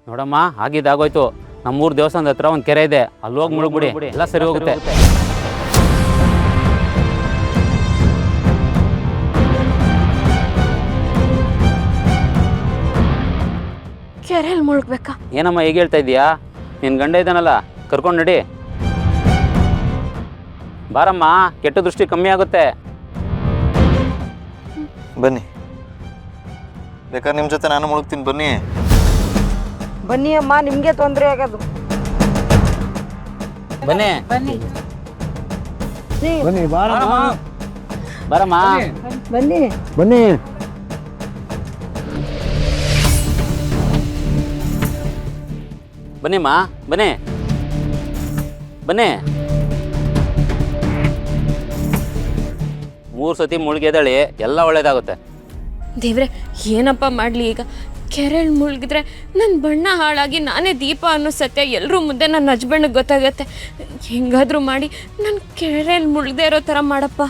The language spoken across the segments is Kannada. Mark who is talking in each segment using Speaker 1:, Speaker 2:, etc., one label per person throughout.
Speaker 1: ನೋಡಮ್ಮ ಆಗಿದ್ದಾಗೋಯ್ತು. ನಮ್ಮೂರು ದೇವಸ್ಥಾನದ ಹತ್ರ ಒಂದು ಕೆರೆ ಇದೆ, ಅಲ್ಲಿ ಹೋಗಿ ಮುಳುಗ್ಬಿಡಿ, ಎಲ್ಲ ಸರಿ ಹೋಗುತ್ತೆ.
Speaker 2: ಕೆರೆಯಲ್ಲಿ ಮುಳುಗ್ಬೇಕಾ?
Speaker 1: ಏನಮ್ಮ ಹೇಗೆ ಹೇಳ್ತಾ ಇದೀಯಾ? ನಿನ್ನ ಗಂಡ ಇದ್ದಾನಲ್ಲ, ಕರ್ಕೊಂಡು ನಡಿ. ಬಾರಮ್ಮ, ಕೆಟ್ಟ ದೃಷ್ಟಿ ಕಮ್ಮಿ ಆಗುತ್ತೆ.
Speaker 3: ಬನ್ನಿ, ಬೇಕಾದ್ರೆ ನಿಮ್ಮ ಜೊತೆ ನಾನು ಮುಳುಗ್ತೀನಿ. ಬನ್ನಿ
Speaker 4: ಬನ್ನಿ ಅಮ್ಮ, ನಿಮಗೆ ತೊಂದರೆ ಆಗೋದು.
Speaker 1: ಬನ್ನಿ
Speaker 5: ಬನ್ನಿ
Speaker 1: ಬಾರಮ್ಮ.
Speaker 4: ಬನ್ನಿ
Speaker 5: ಬನ್ನಿ.
Speaker 1: ಬನ್ನಿಮ್ಮ, ಬನ್ನಿ ಬನ್ನಿ. 3 ಸತಿ ಮುಳುಗೆದಳಿ, ಎಲ್ಲ ಒಳ್ಳೇದಾಗುತ್ತೆ.
Speaker 2: ದೇವ್ರೆ, ಏನಪ್ಪ ಮಾಡಲಿ ಈಗ? ಕೆರೆಯಲ್ಲಿ ಮುಳುಗಿದ್ರೆ ನನ್ನ ಬಣ್ಣ ಹಾಳಾಗಿ ನಾನೇ ದೀಪ ಅನ್ನೋ ಸತ್ಯ ಎಲ್ಲರೂ ಮುಂದೆ ನನ್ನ ಹಸ್ಬೆಂಡ್ಗೆ ಗೊತ್ತಾಗತ್ತೆ. ಹೆಂಗಾದರೂ ಮಾಡಿ ನಾನು ಕೆರೆಯಲ್ಲಿ ಮುಳುಗದೆ ಇರೋ ಥರ ಮಾಡಪ್ಪ.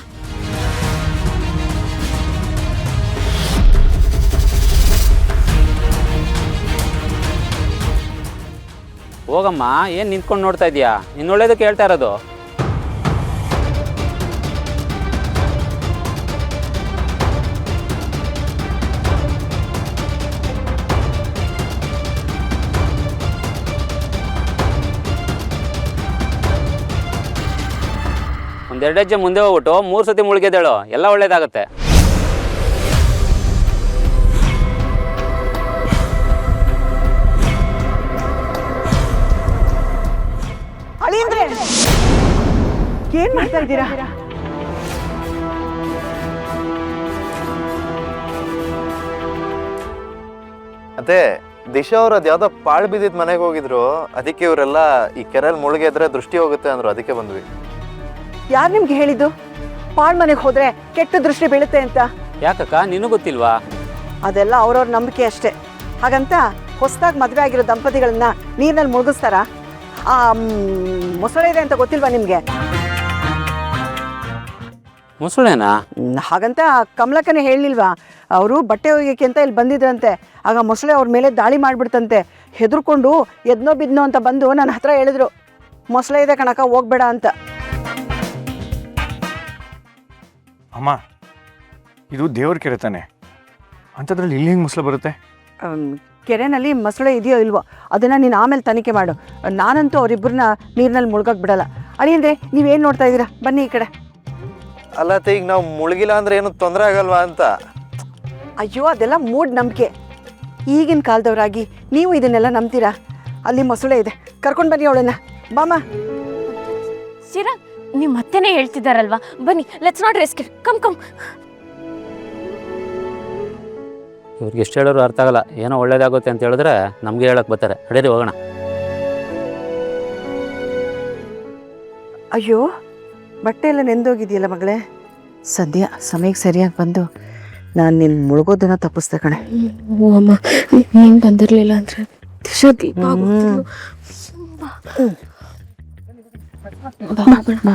Speaker 1: ಹೋಗಮ್ಮ, ಏನು ನಿಂತ್ಕೊಂಡು ನೋಡ್ತಾ ಇದೀಯಾ? ನಿನ್ನ ಒಳ್ಳೇದಕ್ಕೆ ಹೇಳ್ತಾ ಇರೋದು. ಒಂದೆರಡು ಹೆಜ್ಜೆ ಮುಂದೆ ಹೋಗ್ಬಿಟ್ಟು 3 ಸತಿ ಮುಳುಗೆದೇಳು, ಎಲ್ಲ ಒಳ್ಳೇದಾಗತ್ತೆ.
Speaker 4: ಅಳಿಯಂದ್ರೆ ಏನ್ ಮಾಡ್ತಾ ಇದ್ದೀರಾ?
Speaker 3: ಅದೇ ದಿಶಾ ಅವ್ರು ಅದು ಯಾವ್ದೋ ಪಾಳು ಬಿದ್ದಿದ್ ಮನೆಗೆ ಹೋಗಿದ್ರು, ಅದಕ್ಕೆ ಇವರೆಲ್ಲ ಈ ಕೆರೆಯಲ್ಲಿ ಮುಳುಗಿದ್ರೆ ದೃಷ್ಟಿ ಹೋಗುತ್ತೆ ಅಂದ್ರು, ಅದಕ್ಕೆ ಬಂದ್ವಿ.
Speaker 4: ಯಾರು ನಿಮ್ಗೆ ಹೇಳಿದ್ದು ಪಾಳ್ ಮನೆಗೆ ಹೋದ್ರೆ ಕೆಟ್ಟ ದೃಷ್ಟಿ ಬೀಳುತ್ತೆ ಅಂತ?
Speaker 1: ಯಾಕಕ್ಕ, ನಿನಗೂ ಗೊತ್ತಿಲ್ವಾ?
Speaker 4: ಅದೆಲ್ಲ ಅವ್ರವ್ರ ನಂಬಿಕೆ ಅಷ್ಟೇ. ಹಾಗಂತ ಹೊಸದಾಗಿ ಮದುವೆ ಆಗಿರೋ ದಂಪತಿಗಳನ್ನ ನೀರಿನಲ್ಲಿ ಮುಳುಗಿಸ್ತಾರ? ಮೊಸಳೆ ಇದೆ ಅಂತ ಗೊತ್ತಿಲ್ವಾ ನಿಮ್ಗೆ?
Speaker 1: ಮೊಸಳೆನಾ?
Speaker 4: ಹಾಗಂತ ಕಮಲಕ್ಕನೇ ಹೇಳಿಲ್ವಾ? ಅವರು ಬಟ್ಟೆ ಒಗೆಯಕ್ಕೆ ಅಂತ ಇಲ್ಲಿ ಬಂದಿದ್ರಂತೆ. ಆಗ ಮೊಸಳೆ ಅವ್ರ ಮೇಲೆ ದಾಳಿ ಮಾಡಿಬಿಡ್ತಂತೆ. ಹೆದರ್ಕೊಂಡು ಎದ್ನೋ ಬಿದ್ನೋ ಅಂತ ಬಂದು ನನ್ನ ಹತ್ರ ಹೇಳಿದ್ರು, ಮೊಸಳೆ ಇದೆ ಕಣಕ, ಹೋಗ್ಬೇಡ ಅಂತ.
Speaker 6: ಅಮ್ಮ, ಇದು ದೇವ್ರ ಕೆರೆ ತಾನೆ, ಅಂಥದ್ರಲ್ಲಿ ಇಲ್ಲಿ ಹೆಂಗೆ ಮೊಸಳೆ ಬರುತ್ತೆ?
Speaker 4: ಕೆರೆನಲ್ಲಿ ಮೊಸಳೆ ಇದೆಯೋ ಇಲ್ವೋ ಅದನ್ನು ನೀನು ಆಮೇಲೆ ತನಿಖೆ ಮಾಡು. ನಾನಂತೂ ಅವರಿಬ್ಬರನ್ನ ನೀರಿನಲ್ಲಿ ಮುಳುಗಕ್ಕೆ ಬಿಡಲ್ಲ. ಅಳಿಯಂದ್ರೆ ನೀವೇನು ನೋಡ್ತಾ ಇದ್ದೀರಾ? ಬನ್ನಿ ಈ ಕಡೆ.
Speaker 3: ಅಲ್ಲ ಈಗ ನಾವು ಮುಳುಗಿಲ್ಲ ಅಂದ್ರೆ ಏನು ತೊಂದರೆ ಆಗಲ್ವಾ ಅಂತ.
Speaker 4: ಅಯ್ಯೋ, ಅದೆಲ್ಲ ಮೂಢನಂಬಿಕೆ. ಈಗಿನ ಕಾಲದವರಾಗಿ ನೀವು ಇದನ್ನೆಲ್ಲ ನಂಬ್ತೀರಾ? ಅಲ್ಲಿ ಮೊಸಳೆ ಇದೆ, ಕರ್ಕೊಂಡು ಬನ್ನಿ ಅವಳನ್ನ. ಬಾಮ.
Speaker 2: ಚಿರಾಗ್, ನೀವು ಮತ್ತೆನೇ ಹೇಳ್ತಿದ್ದಾರಲ್ವಾ? ಬನ್ನಿ, let's not risk it. Come come.
Speaker 1: ಇವ್ರಿಗೆ ಎಷ್ಟು ಹೇಳೋರು ಅರ್ಥ ಆಗಲ್ಲ. ಏನೋ ಒಳ್ಳೇದಾಗುತ್ತೆ ಅಂತ ಹೇಳಿದ್ರೆ ನಮಗೆ ಹೇಳಕ್ಕೆ ಬರ್ತಾರೆ. ನಡೀರಿ ಹೋಗೋಣ.
Speaker 4: ಅಯ್ಯೋ, ಬಟ್ಟೆ ಎಲ್ಲ ನೆಂದೋಗಿದೆಯಲ್ಲ ಮಗಳೇ. ಸದ್ಯ ಸಮಯಕ್ಕೆ ಸರಿಯಾಗಿ ಬಂದು ನಾನು ನಿನ್ನ ಮುಳುಗೋದನ್ನ ತಪ್ಪಿಸ್ದೆ ಕಣೆ.
Speaker 2: ಓ ಅಮ್ಮ, ನೀನು ಬಂದಿರಲಿಲ್ಲ ಅಂದರೆ ದಿಶಾ ದೀಪ
Speaker 4: ಬಾ